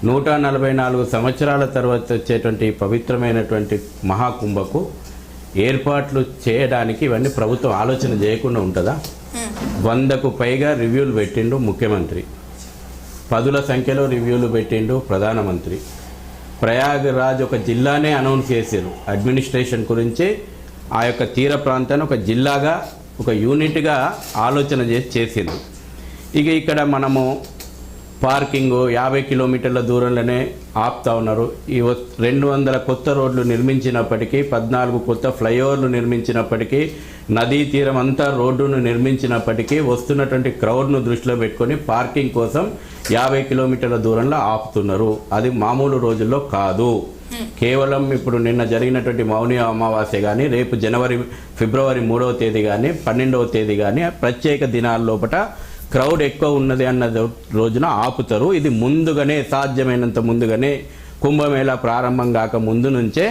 144 సంవత్సరాల తర్వాత వచ్చేటువంటి పవిత్రమైనటువంటి మహాకుంభకు ఏర్పాట్లు చేయడానికి ఇవన్నీ ప్రభుత్వం ఆలోచన చేయకుండా ఉంటుందా? 100కు పైగా రివ్యూలు పెట్టిండు ముఖ్యమంత్రి, పదుల సంఖ్యలో రివ్యూలు పెట్టిండు ప్రధానమంత్రి. ప్రయాగరాజ్ ఒక జిల్లానే అనౌన్స్ చేశారు అడ్మినిస్ట్రేషన్ గురించి. ఆ యొక్క తీర ప్రాంతాన్ని ఒక జిల్లాగా, ఒక యూనిట్గా ఆలోచన చేసింది. ఇక ఇక్కడ మనము పార్కింగ్ 50 కిలోమీటర్ల దూరంలోనే ఆపుతా ఉన్నారు. ఈ 200 కొత్త రోడ్లు నిర్మించినప్పటికీ, 14 కొత్త ఫ్లైఓవర్లు నిర్మించినప్పటికీ, నదీ తీరం అంతా రోడ్డును నిర్మించినప్పటికీ వస్తున్నటువంటి క్రౌడ్ను దృష్టిలో పెట్టుకొని పార్కింగ్ కోసం 50 కిలోమీటర్ల దూరంలో ఆపుతున్నారు. అది మామూలు రోజుల్లో కాదు. కేవలం ఇప్పుడు నిన్న జరిగినటువంటి మౌని అమావాస్య కానీ, రేపు ఫిబ్రవరి 3వ తేదీ కానీ, 12వ తేదీ కానీ ప్రత్యేక దినాల లోపల క్రౌడ్ ఎక్కువ ఉన్నది అన్న రోజున ఆపుతారు. ఇది ముందుగానే, సాధ్యమైనంత ముందుగానే, కుంభమేళా ప్రారంభం కాక ముందు నుంచే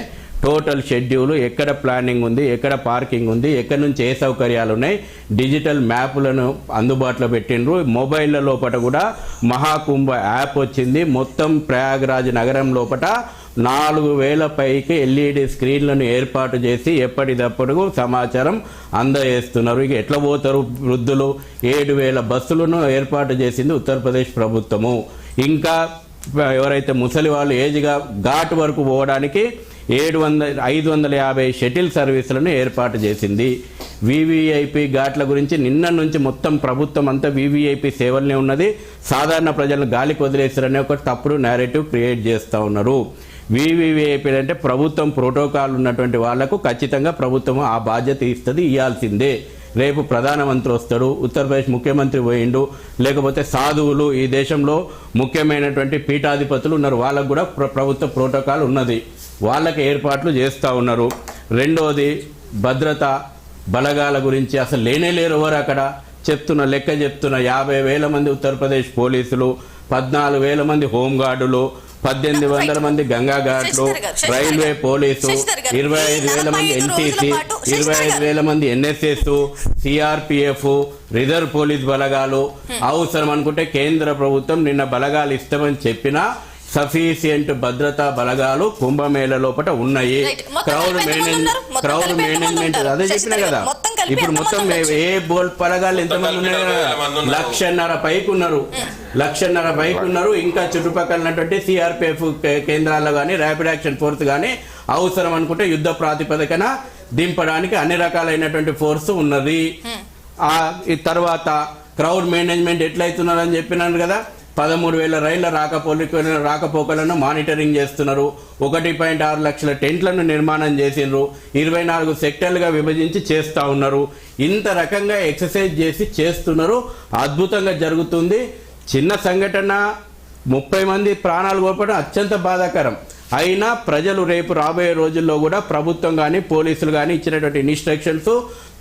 టోటల్ షెడ్యూల్, ఎక్కడ ప్లానింగ్ ఉంది, ఎక్కడ పార్కింగ్ ఉంది, ఎక్కడి నుంచి ఏ సౌకర్యాలు ఉన్నాయి, డిజిటల్ మ్యాప్లను అందుబాటులో పెట్టిండ్రు. మొబైళ్ళ లోపల కూడా మహాకుంభ యాప్ వచ్చింది. మొత్తం ప్రయాగరాజ్ నగరం లోపల 4000 పైకి LED స్క్రీన్లను ఏర్పాటు చేసి ఎప్పటికప్పుడు సమాచారం అందజేస్తున్నారు. ఇక ఎట్లా పోతారు వృద్ధులు? 7000 బస్సులను ఏర్పాటు చేసింది ఉత్తరప్రదేశ్ ప్రభుత్వము. ఇంకా ఎవరైతే ముసలి వాళ్ళు ఏజ్గా ఘాట్ వరకు పోవడానికి 550 షటిల్ సర్వీసులను ఏర్పాటు చేసింది. VVIP ఘాట్ల గురించి నిన్న నుంచి మొత్తం ప్రభుత్వం అంతా VVIP సేవలనే ఉన్నది. సాధారణ ప్రజలను గాలికి వదిలేస్తారనే ఒక తప్పుడు నేరేటివ్ క్రియేట్ చేస్తూ ఉన్నారు. VVIP అంటే ప్రభుత్వం ప్రోటోకాల్ ఉన్నటువంటి వాళ్లకు ఖచ్చితంగా ప్రభుత్వం ఆ బాధ్యత ఇవ్వాల్సిందే. రేపు ప్రధానమంత్రి వస్తాడు, ఉత్తరప్రదేశ్ ముఖ్యమంత్రి పోయిండు, లేకపోతే సాధువులు, ఈ దేశంలో ముఖ్యమైనటువంటి పీఠాధిపతులు ఉన్నారు, వాళ్ళకు కూడా ప్రభుత్వ ప్రోటోకాల్ ఉన్నది, వాళ్ళకి ఏర్పాట్లు చేస్తూ ఉన్నారు. రెండోది భద్రత బలగాల గురించి అసలు లేరు ఎవరు అక్కడ. లెక్క చెప్తున్న 50,000 మంది ఉత్తరప్రదేశ్ పోలీసులు, 14,000 మంది హోంగార్డులు, 1800 మంది గంగా ఘాట్లు, రైల్వే పోలీసు, 25,000 మంది NCC, 25,000 మంది NSS, CRPF, రిజర్వ్ పోలీస్ బలగాలు. అవసరం అనుకుంటే కేంద్ర ప్రభుత్వం నిన్న బలగాలు ఇస్తామని చెప్పినా సఫిషియంట్ భద్రతా బలగాలు కుంభమేళ లోపల ఉన్నాయి. క్రౌడ్ మేనేజ్మెంట్ అదే చెప్పినా కదా. ఇప్పుడు మొత్తం ఏ బలగాలు ఎంతమంది ఉన్నారు? 1,50,000 పైకి ఉన్నారు. 1,50,000 పైకి ఉన్నారు. ఇంకా చుట్టుపక్కల CRPF కేంద్రాల్లో కానీ, ర్యాపిడ్ యాక్షన్ ఫోర్స్ కానీ అవసరం అనుకుంటే యుద్ధ ప్రాతిపదికన దింపడానికి అన్ని రకాలైనటువంటి ఫోర్స్ ఉన్నది. తర్వాత క్రౌడ్ మేనేజ్మెంట్ ఎట్లయితున్నారని చెప్పినాను కదా. 13,000 రైళ్ల రాకపోకలను మానిటరింగ్ చేస్తున్నారు. 1.6 లక్షల టెంట్లను నిర్మాణం చేసిండ్రు. 24 సెక్టర్లుగా విభజించి చేస్తూ ఉన్నారు. ఇంత రకంగా ఎక్సర్సైజ్ చేసి చేస్తున్నారు. అద్భుతంగా జరుగుతుంది. చిన్న సంఘటన 30 మంది ప్రాణాలు కోల్పోవడం అత్యంత బాధాకరం. అయినా ప్రజలు రేపు రాబోయే రోజుల్లో కూడా ప్రభుత్వం కానీ, పోలీసులు కానీ ఇచ్చినటువంటి ఇన్స్ట్రక్షన్స్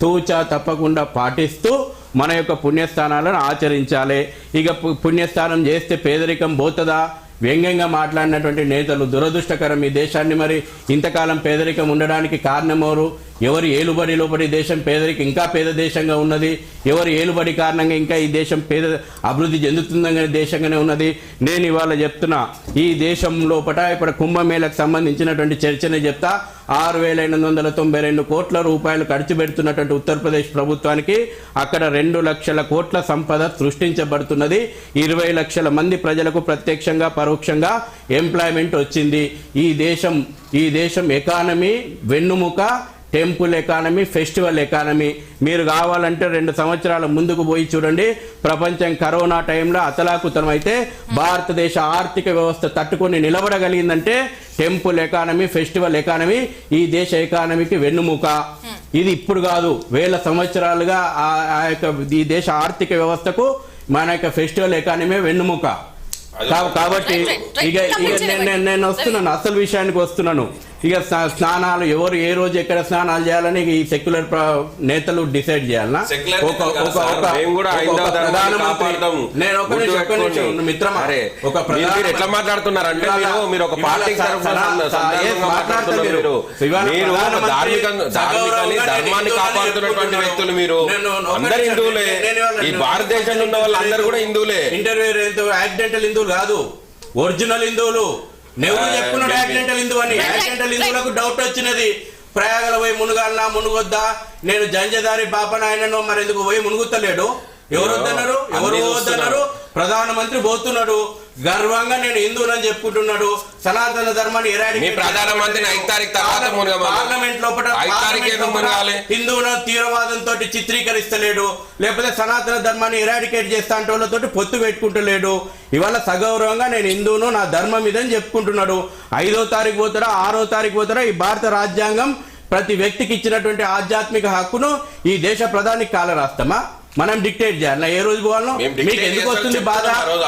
తూచా తప్పకుండా పాటిస్తూ మన యొక్క పుణ్యస్థానాలను ఆచరించాలి. ఇక పుణ్యస్థానం చేస్తే పేదరికం పోతుందా? వ్యంగ్యంగా మాట్లాడినటువంటి నేతలు దురదృష్టకరం. ఈ దేశాన్ని మరి ఇంతకాలం పేదరికం ఉండడానికి కారణం ఎవరు ఏలుబడి లోబడి దేశం పేదరికం ఇంకా పేద దేశంగా ఉన్నది. ఎవరు ఏలుబడి కారణంగా ఇంకా ఈ దేశం అభివృద్ధి చెందుతుందనే దేశంగానే ఉన్నది. నేను ఇవాళ చెప్తున్నా, ఈ దేశం లోపల ఇప్పుడు కుంభమేళకు సంబంధించినటువంటి చర్చనే చెప్తా. 6,892 కోట్ల రూపాయలు ఖర్చు పెడుతున్నటువంటి ఉత్తరప్రదేశ్ ప్రభుత్వానికి అక్కడ 2 లక్షల కోట్ల సంపద సృష్టించబడుతున్నది. 20 లక్షల మంది ప్రజలకు ప్రత్యక్షంగా పరోక్షంగా ఎంప్లాయ్మెంట్ వచ్చింది. ఈ దేశం ఎకానమీ వెన్నుముక, టెంపుల్ ఎకానమీ, ఫెస్టివల్ ఎకానమీ. మీరు కావాలంటే 2 సంవత్సరాల ముందుకు పోయి చూడండి. ప్రపంచం కరోనా టైంలో అతలాకుతలం అయితే భారతదేశ ఆర్థిక వ్యవస్థ తట్టుకొని నిలబడగలిగిందంటే టెంపుల్ ఎకానమీ, ఫెస్టివల్ ఎకానమీ ఈ దేశ ఎకానమీకి వెన్నుముక. ఇది ఇప్పుడు కాదు, 1000 సంవత్సరాలుగా ఈ దేశ ఆర్థిక వ్యవస్థకు మన యొక్క ఫెస్టివల్ ఎకానమీ వెన్నుముక. కాబట్టి ఇక నేను వస్తున్నాను, అసలు విషయానికి వస్తున్నాను. ఇక స్నానాలు ఎవరు ఏ రోజు ఎక్కడ స్నానాలు చేయాలని ఈ సెక్యులర్ నేతలు డిసైడ్ చేయాలన్నా? ఎట్లా మాట్లాడుతున్నారంటే మీరు ఒక పార్టీ ధర్మాన్ని కాపాడుతున్నటువంటి వ్యక్తులు. మీరు అందరు హిందువులే. ఈ భారతదేశంలో ఉన్న వాళ్ళు అందరూ కూడా హిందువులే. ఇంటర్వ్యూ యాక్సిడెంటల్ హిందువులు కాదు. ఒరిజినల్ హిందువులు. నెహ్రూ చెప్పుకున్నాడు యాక్సిడెంటల్ హిందువు అని. యాక్సిడెంటల్ హిందువులకు డౌట్ వచ్చినది, ప్రయాగల పోయి మునుగాలనా మునుగొద్దా, నేను జంజదారి పాపనాయనను మరి ఎందుకు పోయి మునుగుతలేడు? ఎవరు వద్దన్నారు? ఎవరు వద్దన్నారు? ప్రధానమంత్రి పోతున్నాడు, గర్వంగా నేను హిందువులని చెప్పుకుంటున్నాడు, సనాతన ధర్మాన్ని ప్రధానమంత్రి పార్లమెంట్ లోపల హిందువుల తీవ్రవాదంతో చిత్రీకరిస్తలేడు, లేకపోతే సనాతన ధర్మాన్ని ఎరాడికేట్ చేస్తా అంటే వాళ్ళతో పొత్తు పెట్టుకుంటలేడు. ఇవాళ సగౌరవంగా నేను హిందువును, నా ధర్మం ఇదని చెప్పుకుంటున్నాడు. 5వ తారీఖు పోతారా, 6వ తారీఖు పోతారా? ఈ భారత రాజ్యాంగం ప్రతి వ్యక్తికి ఇచ్చినటువంటి ఆధ్యాత్మిక హక్కును ఈ దేశ ప్రధానికి కాల రాస్తామా? మనం డిక్టేట్ చేయాలి ఏ రోజు పోవాలో? మీకు ఎందుకు వస్తుంది బాధ?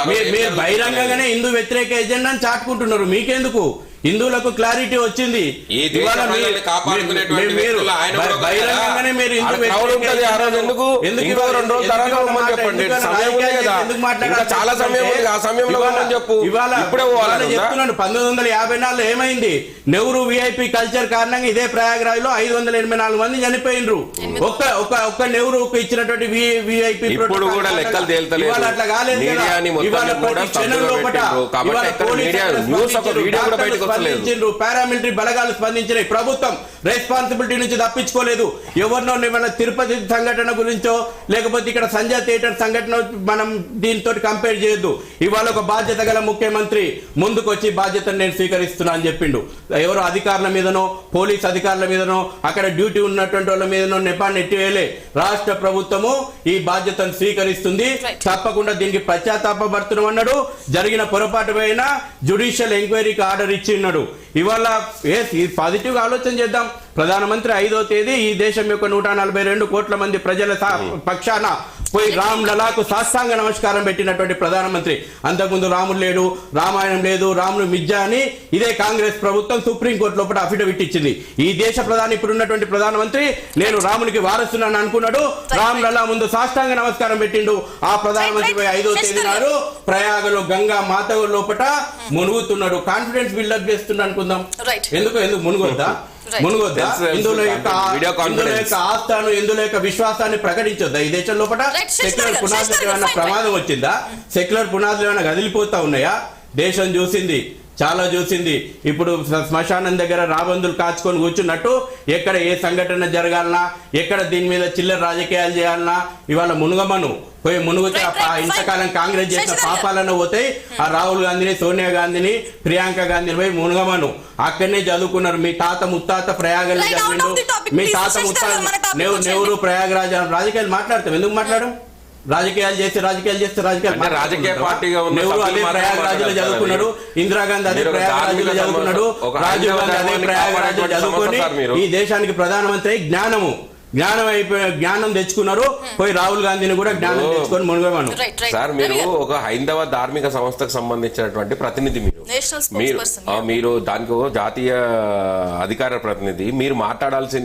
మీరు బహిరంగంగానే హిందూ వ్యతిరేక ఎజెండాని చాటుకుంటున్నారు, మీకెందుకు? హిందువులకు క్లారిటీ వచ్చింది. బహిరంగంగానే మీరు చెప్తున్నాను. 1954 ఏమైంది? నెహ్రూ విఐపి కల్చర్ కారణంగా ఇదే ప్రయాగరాజ్ లో 584 మంది చనిపోయినరు. ఒక్క నెహ్రూకు ఇచ్చినటువంటి విఐపి అట్లా కాలేదు. పారామిలిటరీ బలగాలు స్పందించినాయి. ప్రభుత్వం రెస్పాన్సిబిలిటీ నుంచి తప్పించుకోలేదు. ఎవరినో తిరుపతి సంఘటన గురించో లేకపోతే ఇక్కడ సంజయ్ థియేటర్ సంఘటన మనం దీంతో కంపేర్ చేయొద్దు. ఇవాళ ఒక బాధ్యత గల ముఖ్యమంత్రి ముందుకు వచ్చి బాధ్యతను నేను స్వీకరిస్తున్నా అని చెప్పిండు. ఎవరో అధికారుల మీదనో పోలీస్ అధికారుల మీదనో అక్కడ డ్యూటీ ఉన్నటువంటి వాళ్ళ మీదనో నెపాన్ని ఎట్టివేయలే. రాష్ట్ర ప్రభుత్వము ఈ బాధ్యతను స్వీకరిస్తుంది. తప్పకుండా దీనికి పశ్చాత్తాపడుతున్నాం అన్నాడు. జరిగిన పొరపాటు పైన జ్యుడిషియల్ ఎంక్వైరీకి ఆర్డర్ ఇచ్చిన్నాడు. ఇవాళ పాజిటివ్ గా ఆలోచన చేద్దాం. ప్రధానమంత్రి 5వ తేదీ ఈ దేశం యొక్క 142 కోట్ల మంది ప్రజల పక్షాన పోయి రామ్ లలాకు సాష్టాంగ నమస్కారం పెట్టినటువంటి ప్రధానమంత్రి. అంతకుముందు రాముడు లేడు, రామాయణం లేదు, రాముడు మిథ్యా అని ఇదే కాంగ్రెస్ ప్రభుత్వం సుప్రీంకోర్టు లోపల అఫిడవిట్ ఇచ్చింది. ఈ దేశ ప్రధాని ఇప్పుడున్నటువంటి ప్రధానమంత్రి నేను రామునికి వారసునని అనుకున్నాడు, రామ్ లలా ముందు సాష్టాంగ నమస్కారం పెట్టిండు. ఆ ప్రధానమంత్రి 5వ తేదీ నాడు ప్రయాగలో గంగా మాత లోపల మునుగుతున్నాడు. కాన్ఫిడెన్స్ బిల్డప్ చేస్తున్నాడు అనుకుందాం. ఎందుకు మునుగొద్దా? హిందువుల యొక్క ఆస్థాను, హిందువుల యొక్క విశ్వాసాన్ని ప్రకటించొద్దా? ఈ దేశం లోపల సెక్యులర్ పునాదులు ఏమైనా ప్రమాదం వచ్చిందా? సెక్యులర్ పునాదులు ఏమైనా కదిలిపోతా ఉన్నాయా? దేశం చూసింది, చాలా చూసింది. ఇప్పుడు శ్మశానం దగ్గర రాబందులు కాచుకొని కూర్చున్నట్టు ఎక్కడ ఏ సంఘటన జరగాలన్నా, ఎక్కడ దీని మీద చిల్లర రాజకీయాలు చేయాలన్నా ఇవాళ మునుగమను పోయి మునుగుతే ఇంతకాలం కాంగ్రెస్ చేసిన పాపాలను పోతాయి. ఆ రాహుల్ గాంధీని, సోనియా గాంధీని, ప్రియాంక గాంధీని పోయి మునుగమను. అక్కడనే చదువుకున్నారు. మీ తాత ముత్తాత ప్రయాగరాజ్ చదివిండు. మీ తాత ముత్తాత నెహ్రూ ప్రయాగరాజ్ రాజకీయాలు మాట్లాడతాం. ఎందుకు మాట్లాడడం? రాజకీయాలు చేస్తే రాజకీయ పార్టీగా నెహ్రూ అదే ప్రయాగరాజ్లో చదువుకున్నాడు, ఇందిరాగాంధీ అదే ప్రయాగరాజ్లో చదువుకున్నాడు, రాజీవ్ గాంధీ అదే ప్రయాగరాజ్లో చదువుకొని ఈ దేశానికి ప్రధానమంత్రి జ్ఞానం తెచ్చుకున్నారు. పోయి రాహుల్ గాంధీని కూడా జ్ఞానం తెచ్చుకొని మునుగమను. సార్ మీరు ఒక హైందవ ధార్మిక సంస్థకు సంబంధించినటువంటి ప్రతినిధి, మీరు దానికి జాతీయ అధికార ప్రతినిధి, మీరు మాట్లాడాల్సింది